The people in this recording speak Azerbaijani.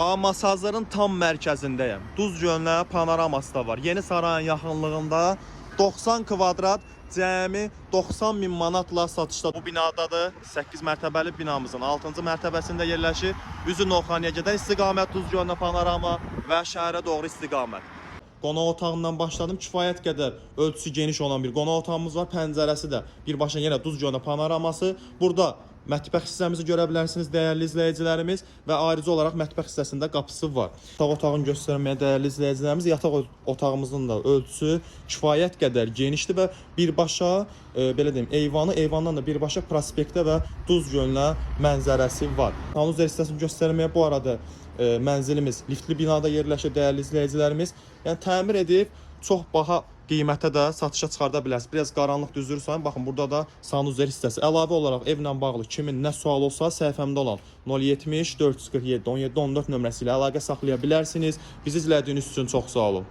Masazların tam mərkəzindəyəm. Duz Gölünə panoraması da var. Yeni Sarayın yaxınlığında 90 kvadrat cəmi 90 bin manatla satışda. Bu binadadır. 8 mərtəbəli binamızın 6-cı mərtəbəsində yerləşir. Üzü Novxanıya gedən istiqamət Duz Gölünə panorama və şəhərə doğru istiqamət. Qonaq otağından başladım. Kifayət qədər ölçüsü geniş olan bir qonaq otağımız var. Pəncərəsi də birbaşa yenə Duz Gölünə panoraması. Burada mətbəx hissəmizi görə bilərsiniz dəyərli izləyicilərimiz və ayrıca olaraq mətbəx hissəsində qapısı var. Yataq otağını göstərməyə dəyərli izləyicilərimiz, yataq otağımızın da ölçüsü kifayət qədər genişdir və birbaşa belə deyim, eyvandan da birbaşa prospektə və Duz Gölünə mənzərəsi var. Sanuzər hissəsini göstərməyə bu arada mənzilimiz liftli binada yerləşir dəyərli izləyicilərimiz. Yəni təmir edib çox baha qiymətə də satışa çıxarda bilərsiniz. Biraz qaranlıq düzdürsən, baxın burada da sanuzer hissəsi. Əlavə olaraq evlə bağlı kimin nə sual olsa səhifəmdə olan 070 447 17 14 nömrəsi ilə əlaqə saxlaya bilərsiniz. Bizi izlədiyiniz üçün çox sağ olun.